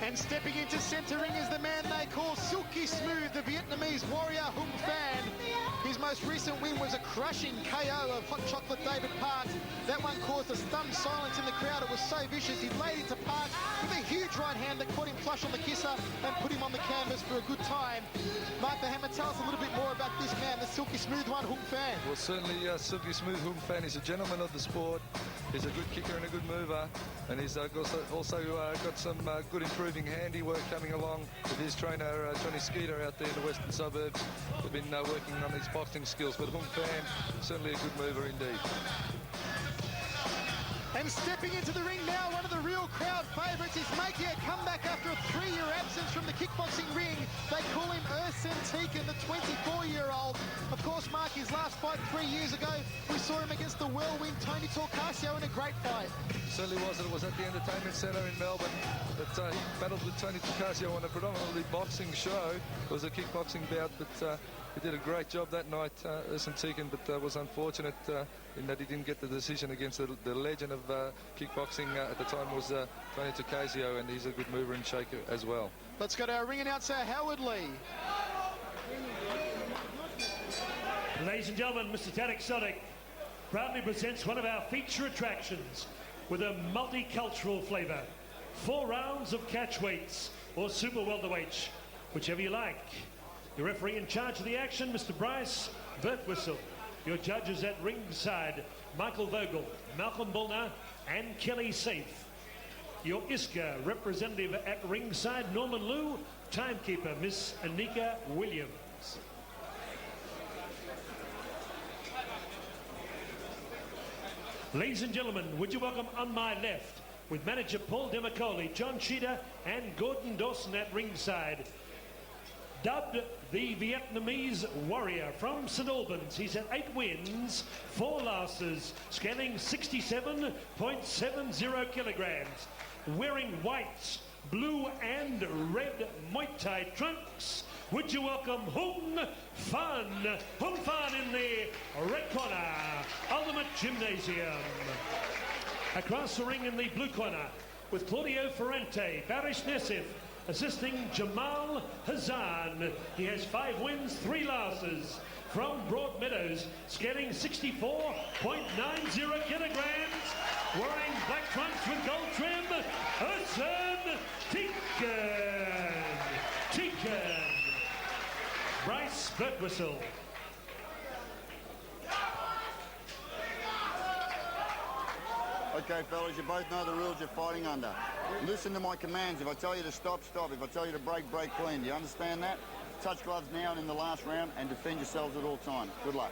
And stepping into centering is the man they call Silky Smooth, the Vietnamese warrior Hung Phan. His most recent win was a crushing KO of Hot Chocolate David Park. That one caused a stunned silence in the crowd. It was so vicious. He laid into Park with a huge right hand that caught him flush on the kisser and put him on the canvas for a good time. Mark the Hammer, tell us a little bit more about this man, the Silky Smooth one, Hung Phan. Well, certainly Silky Smooth Hung Phan is a gentleman of the sport. He's a good kicker and a good mover, and he's also got some good improving handiwork coming along with his trainer Johnny Skeeter out there in the western suburbs. They've been working on his boxing skills, but Hung Phan, certainly a good mover indeed. And stepping into the ring now, one of the real crowd favourites is making a comeback after a 3-year absence from the kickboxing ring. They call him Ersan Tekin, the 24-year-old. Of course, Mark, his last fight 3 years ago, we saw him against the whirlwind Tony Torcasio in a great fight. Certainly was. It was at the Entertainment Centre in Melbourne that he battled with Tony Torcasio on a predominantly boxing show. It was a kickboxing bout, but he did a great job that night, Ersan Tekin, but was unfortunate in that he didn't get the decision against the legend of kickboxing at the time was Tony Torcasio, and he's a good mover and shaker as well. Let's go to our ring announcer, Howard Lee. Ladies and gentlemen, Mr. Tan Exotic proudly presents one of our feature attractions with a multicultural flavour. 4 rounds of catch weights or super welterweights, whichever you like. Your referee in charge of the action, Mr. Bryce Birtwhistle. Your judges at ringside, Michael Vogel, Malcolm Bullner, and Kelly Safe. Your ISCA representative at ringside, Norman Liu. Timekeeper, Miss Anika Williams. Ladies and gentlemen, would you welcome on my left, with manager Paul Demicoli, John Cheetah, and Gordon Dawson at ringside. Dubbed the Vietnamese warrior from St Albans. He's had 8 wins, 4 losses, scanning 67.70 kilograms. Wearing white, blue and red Muay Thai trunks. Would you welcome Hung Phan? Hung Phan in the red corner, Ultimate Gymnasium. Across the ring in the blue corner, with Claudio Ferrante, Barish Nessif, assisting Jamal Hazan. He has 5 wins, 3 losses. From Broadmeadows, scanning 64.90 kilograms. Wearing black trunks with gold trim, Ersan Tekin. Bryce Birtwhistle. Okay, fellas, you both know the rules you're fighting under. Listen to my commands. If I tell you to stop, stop. If I tell you to break, break clean. Do you understand that? Touch gloves now and in the last round, and defend yourselves at all times. Good luck.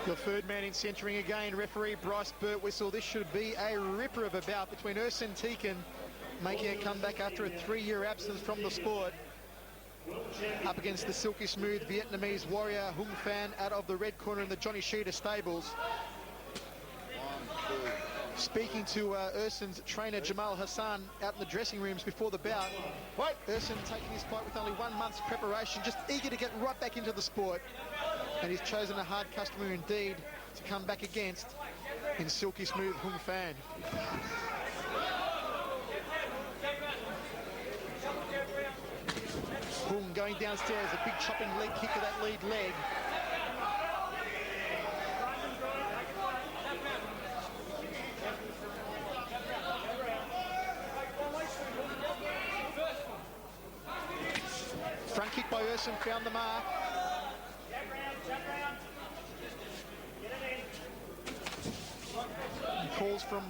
The third man in centering again, referee Bryce Birtwhistle. This should be a ripper of a bout between Ersan Tekin, making a comeback after a 3-year absence from the sport, up against the silky smooth Vietnamese warrior Hung Phan out of the red corner in the Johnny Sheeter stables. Speaking to Ersan's trainer Jamal Hassan out in the dressing rooms before the bout, Ersan taking his fight with only 1 month's preparation, just eager to get right back into the sport, and he's chosen a hard customer indeed to come back against in silky smooth Hung Phan. Hung going downstairs, a big chopping leg kick to that lead leg. Front kick by Ersan found the mark. And calls from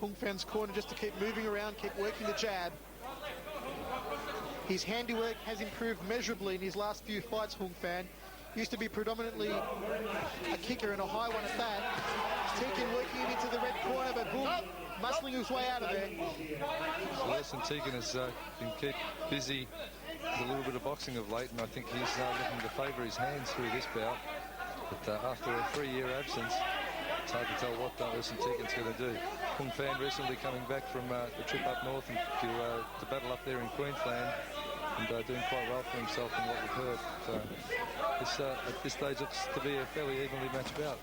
Hung Phan's corner just to keep moving around, keep working the jab. His handiwork has improved measurably in his last few fights, Hung Phan. Used to be predominantly a kicker and a high one at that. Tekin working him into the red corner, but Hung muscling his way out of there. Ersan Tekin has been kept busy with a little bit of boxing of late, and I think he's looking to favour his hands through this bout. But after a 3-year absence, it's hard to tell what Ersan Tekin's going to do. Hung Phan recently coming back from the trip up north and to battle up there in Queensland, and doing quite well for himself from what we've heard. At this stage, looks to be a fairly evenly matched bout.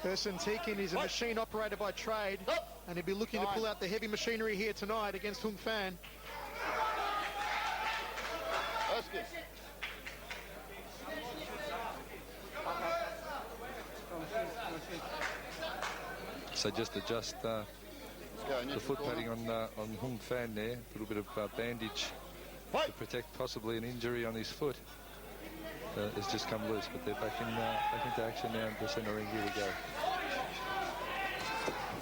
Ersan Tekin is a machine operator by trade, and he'll be looking to pull out the heavy machinery here tonight against Hung Phan. So just adjust the foot padding on Hung Phan there. A little bit of bandage to protect possibly an injury on his foot. It's just come loose, but they're back into action now in the centre ring. Here we go.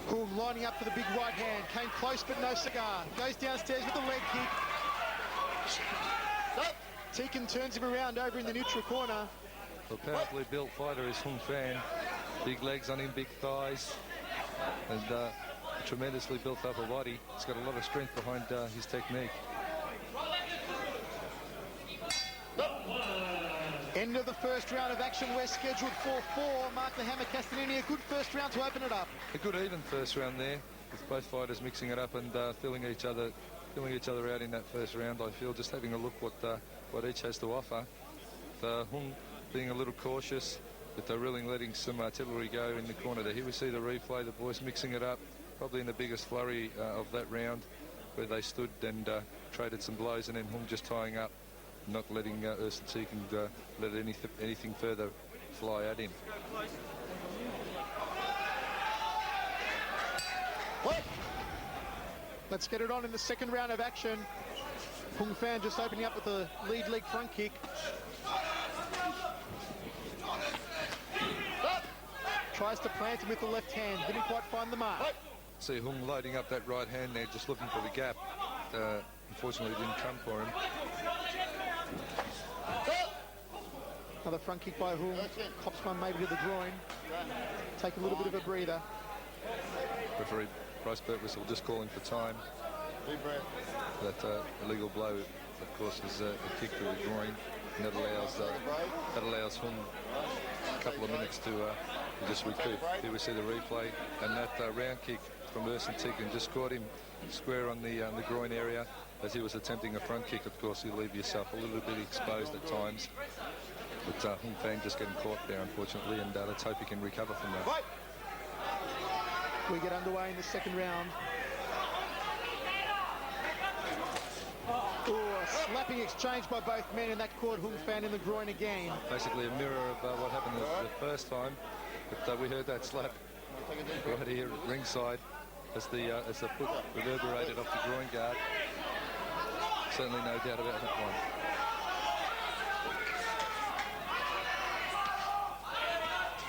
Hung lining up for the big right hand. Came close, but no cigar. Goes downstairs with the leg kick. Tekin turns him around over in the neutral corner. A powerfully built fighter is Hung Phan. Big legs on him, big thighs, and a tremendously built upper body. He's got a lot of strength behind his technique. End of the first round of action. We're scheduled for 4. Mark the Hammer Castellini, a good first round to open it up. A good even first round there, with both fighters mixing it up and filling each other out in that first round. I feel just having a look what each has to offer. Hung being a little cautious, but they're really letting some artillery go in the corner there. Here we see the replay, the boys mixing it up, probably in the biggest flurry of that round, where they stood and traded some blows, and then Hung just tying up, not letting Ersan Tekin let anything further fly at him. Let's get it on in the second round of action. Hung Phan just opening up with the lead leg front kick. Tries to plant him with the left hand. Didn't quite find the mark. See Hung loading up that right hand there, just looking for the gap. Unfortunately, it didn't come for him. Another front kick by Hung. Cops one maybe to the groin. Take a little bit of a breather. Referee Bryce Birtwhistle just calling for time. That illegal blow, of course, is a kick to the groin, and that allows Hung a couple of minutes to just recoup. Here we see the replay, and that round kick from Ersan Tekin just caught him square on the groin area as he was attempting a front kick. Of course, you leave yourself a little bit exposed at times, but Hung Phan just getting caught there, unfortunately, and let's hope he can recover from that. We get underway in the second round. Oh, a slapping exchange by both men, and that caught Hung Phan in the groin again. Basically a mirror of what happened the first time, but we heard that slap right here at ringside as the foot reverberated off the groin guard. Certainly no doubt about that one.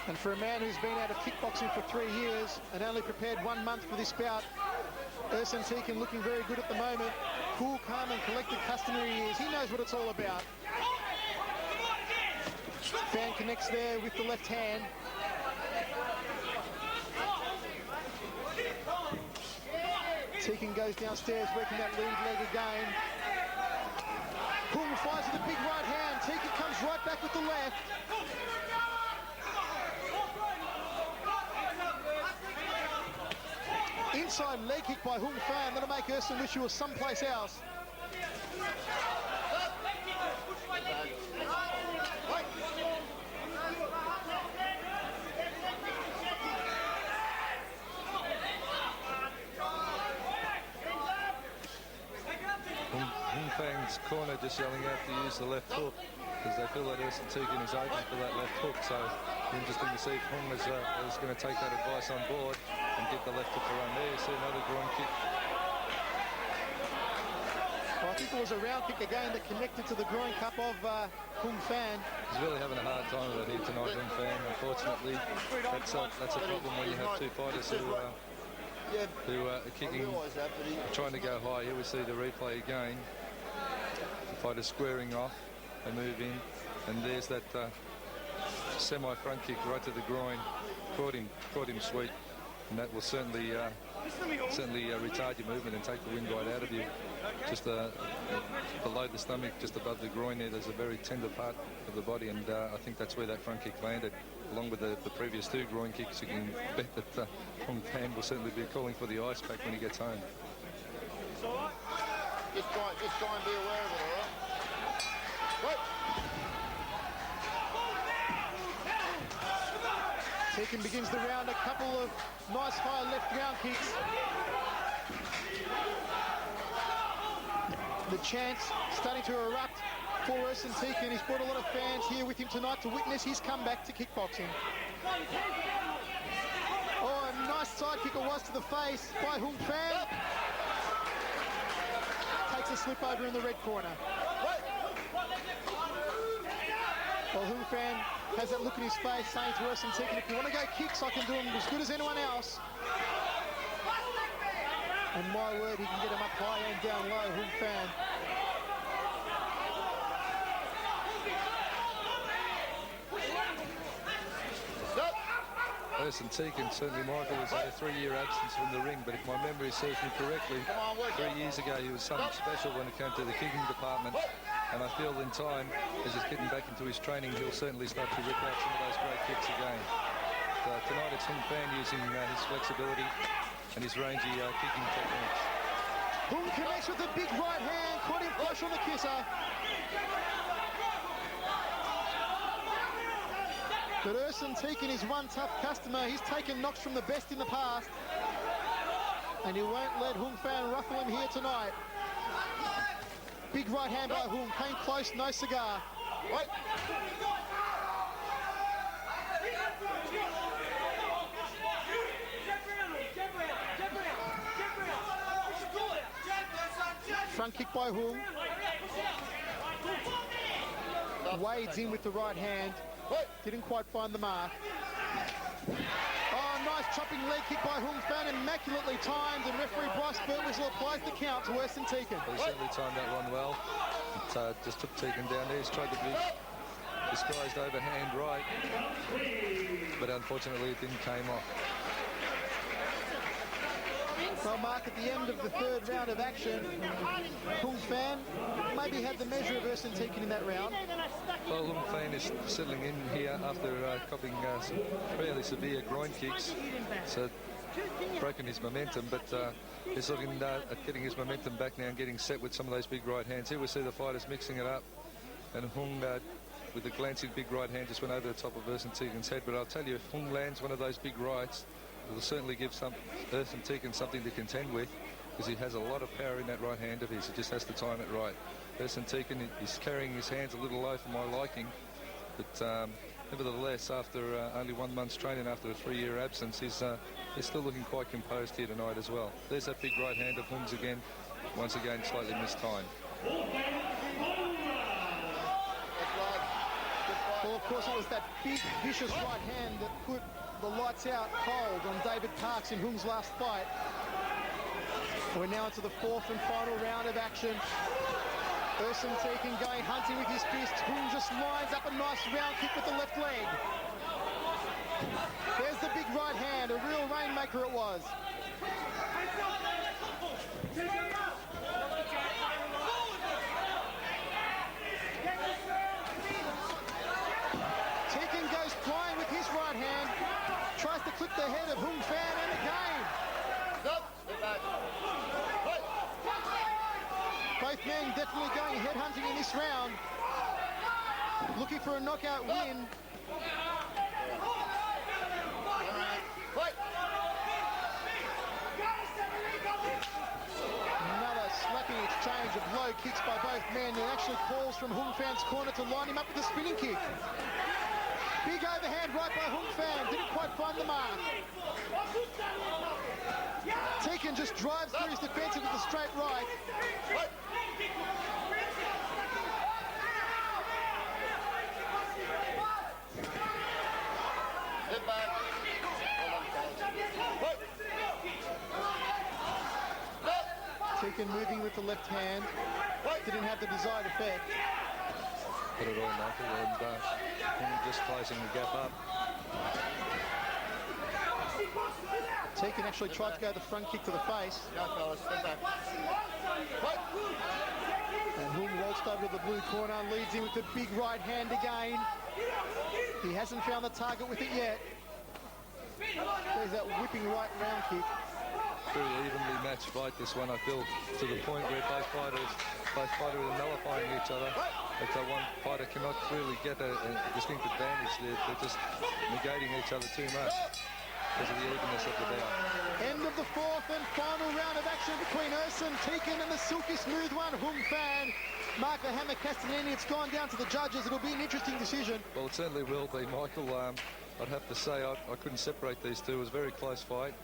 And for a man who's been out of kickboxing for 3 years and only prepared 1 month for this bout, Ersan Tekin looking very good at the moment. Cool, calm and collected customary he is. He knows what it's all about. Phan connects there with the left hand. Tekin goes downstairs, working that lead leg again. Hung fires with a big right hand. Tekin comes right back with the left. Inside leg kick by Hung Phan. That'll make Ersan wish he was someplace else. Hung Phan's corner just yelling out to use the left hook because they feel that Ersan Tekin is open for that left hook. So interesting to see if Hung is going to take that advice on board and get the left hook to run there. You see another groin kick. Well, I think it was a round kick again that connected to the groin cup of Hung Phan. He's really having a hard time with it here tonight, Hung Phan. Unfortunately, that's a problem when you have two fighters who are kicking, trying to go high. Here we see the replay again. The fighter squaring off, they move in, and there's that semi-front kick right to the groin. Caught him sweet, and that will certainly retard your movement and take the wind right out of you. Just below the stomach, just above the groin there's a very tender part of the body, and I think that's where that front kick landed. Along with the previous two groin kicks, you can bet that Hung Phan will certainly be calling for the ice pack when he gets home. Just try and be aware of it, all right? Tekin begins the round, a couple of nice high left round kicks. The chants starting to erupt for Ersan Tekin. He's brought a lot of fans here with him tonight to witness his comeback to kickboxing. Oh, a nice side kick it was to the face by Hung Phan. Takes a slip over in the red corner. Well, Hung Phan has that look in his face saying to Ersan Tekin, if you want to go kicks, I can do them as good as anyone else. And my word, he can get him up high and down low, Hung Phan. Ersan Tekin, certainly Michael, has had a 3-year absence from the ring, but if my memory serves me correctly, 3 years ago he was something special when it came to the kicking department, and I feel in time, as he's getting back into his training, he'll certainly start to rip out some of those great kicks again. Tonight it's Hung Phan using his flexibility and his rangy kicking techniques. Hung connects with a big right hand, caught him flush on the kisser. But Ersan Tekin is one tough customer. He's taken knocks from the best in the past. And he won't let Hung Phan ruffle him here tonight. Big right hand by Hung, came close, no cigar. Front kick by Hung. Wades in with the right hand. Didn't quite find the mark. Oh, nice chopping leg kick by Hung Phan, immaculately timed, and referee Bryce Burtwistle applies the count to Ersan Tekin. Well, he certainly timed that one well. It just took Tekin down there. He's tried the big disguised overhand right, but unfortunately it didn't came off. So Mark, at the end of the 3rd round of action, Hung Phan maybe had the measure of Ersan Tekin in that round. Well, Hung Phan is settling in here after copying some fairly severe groin kicks. So broken his momentum, but he's looking at getting his momentum back now and getting set with some of those big right hands. Here we see the fighters mixing it up, and Hung with the glancing big right hand just went over the top of Ersan Tekin's head. But I'll tell you, if Hung lands one of those big rights, it will certainly give Ersan Tekin something to contend with, because he has a lot of power in that right hand of his. He just has to time it right. Ersan Tekin is carrying his hands a little low for my liking, but nevertheless, after only 1 month's training, after a 3-year absence, he's still looking quite composed here tonight as well. There's that big right hand of Hung's again, once again slightly mistimed. Well, of course, it was that big, vicious right hand that put the lights out cold on David Parks in Hung's last fight. We're now into the 4th and final round of action. Ersan Tekin going hunting with his fist. Hung just lines up a nice round kick with the left leg. There's the big right hand, a real rainmaker it was. Tekin goes flying with his right hand, tries to clip the head of Hung Phan, and again. Both men definitely going headhunting in this round, looking for a knockout win. Another slapping exchange of low kicks by both men, and actually calls from Hung Phan's corner to line him up with a spinning kick. Big overhand right by Hung Phan, didn't quite find the mark. Tekin just drives through his defensive with a straight right. Tekin moving with the left hand, didn't have the desired effect. Put it all, Michael, and just closing the gap up. Tekin actually tried to go the front kick to the face. And Hung waltzed over to the blue corner, leads in with the big right hand again. He hasn't found the target with it yet. There's that whipping right round kick. Very evenly matched fight, this one, I feel, to the point where both fighters are nullifying each other. that one fighter cannot clearly get a distinct advantage. They're just negating each other too much because of the evenness of the bout. End of the fourth and final round of action between Ersan Tekin and the silky smooth one, Phan. Mark the Hammer Castellini, it's gone down to the judges. It'll be an interesting decision. Well, it certainly will be, Michael. I'd have to say I couldn't separate these two. It was a very close fight.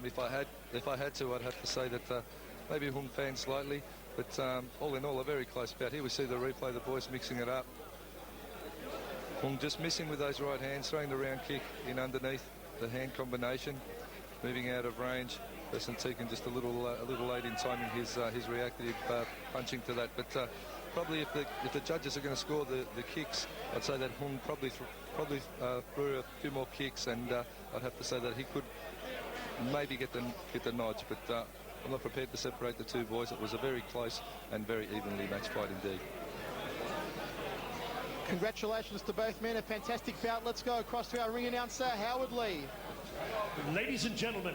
If I had to, I'd have to say that maybe Phan slightly, but all in all, a very close bout. Here we see the replay, the boys mixing it up. Just missing with those right hands, throwing the round kick in underneath the hand combination, moving out of range. Ersan Tekin just a little late in timing his reactive punching to that. But probably if the judges are going to score the kicks, I'd say that probably threw a few more kicks, and I'd have to say that he could maybe get the nodge. But I'm not prepared to separate the two boys. It was a very close and very evenly matched fight indeed. Congratulations to both men, a fantastic bout. Let's go across to our ring announcer, Howard Lee. Ladies and gentlemen,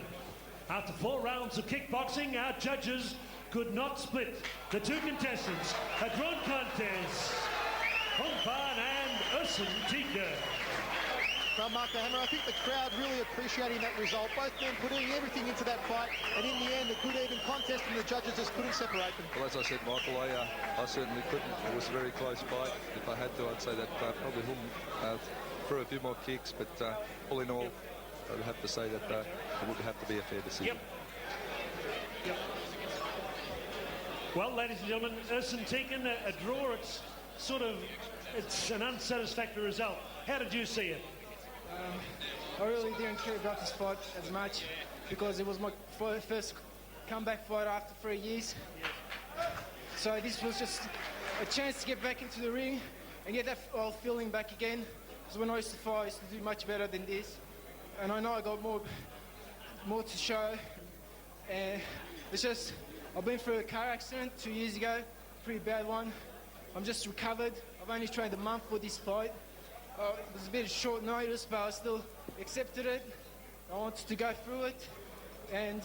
after 4 rounds of kickboxing, our judges could not split the two contestants. A drawn contest, Phan and Ersan Tekin. Well, Mark the Hammer, I think the crowd really appreciating that result. Both men putting everything into that fight, and in the end, a good even contest, and the judges just couldn't separate them. Well, as I said, Michael, I certainly couldn't. It was a very close fight. If I had to, I'd say that probably threw a few more kicks, but all in all, I would have to say that it would have to be a fair decision. Yep. Well, ladies and gentlemen, Ersan Tekin, a draw. It's an unsatisfactory result. How did you see it? I really didn't care about this fight as much because it was my first comeback fight after 3 years. So this was just a chance to get back into the ring and get that old feeling back again. Because when I used to fight, I used to do much better than this. And I know I got more to show. And it's just, I've been through a car accident 2 years ago, pretty bad one. I'm just recovered. I've only trained a month for this fight. It was a bit of short notice, but I still accepted it. I wanted to go through it. And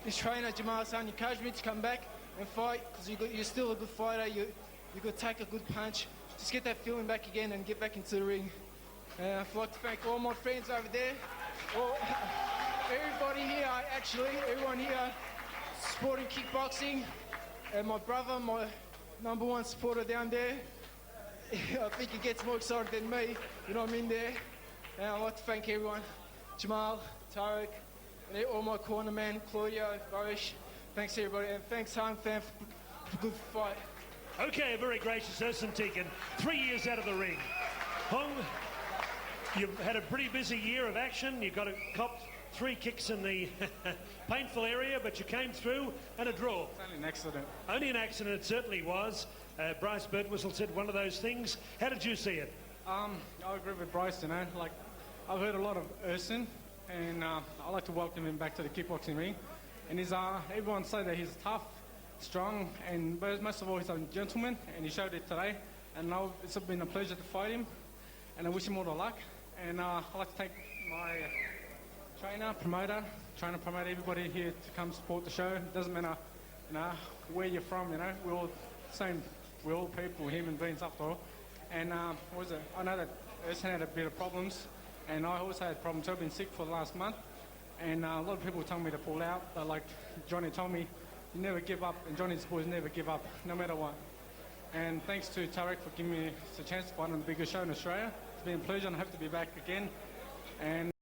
this trainer, Jamal-san, encouraged me to come back and fight because you're still a good fighter. You could take a good punch. Just get that feeling back again and get back into the ring. I'd like to thank all my friends over there. Everybody here, everyone here supporting kickboxing. And my brother, my #1 supporter down there. I think he gets more excited than me, you know what I mean there. And I'd like to thank everyone, Jamal, Tarek, and all my cornermen, Claudio, Barish. Thanks everybody, and thanks Phan for a good fight. Okay, very gracious Ersan Tekin. 3 years out of the ring. You've had a pretty busy year of action. You got a cop 3 kicks in the painful area, but you came through and a draw. It's only an accident. Only an accident, it certainly was. Bryce Birtwistle said one of those things. How did you see it? I agree with Bryce, you know. Like, I've heard a lot of Ersan, and I'd like to welcome him back to the kickboxing ring. And everyone say that he's tough, strong, and most of all, he's a gentleman, and he showed it today. And now it's been a pleasure to fight him, and I wish him all the luck. And I'd like to thank my trainer, promoter, everybody here to come support the show. It doesn't matter, you know, where you're from, you know. We're all same. We're all people, human beings after all. And I know that Ersan had a bit of problems, and I also had problems. I've been sick for the last month, and a lot of people told me to pull out. But like Johnny told me, you never give up, and Johnny's boys never give up, no matter what. And thanks to Tarek for giving me the chance to fight on the biggest show in Australia. It's been a pleasure, and I hope to be back again. And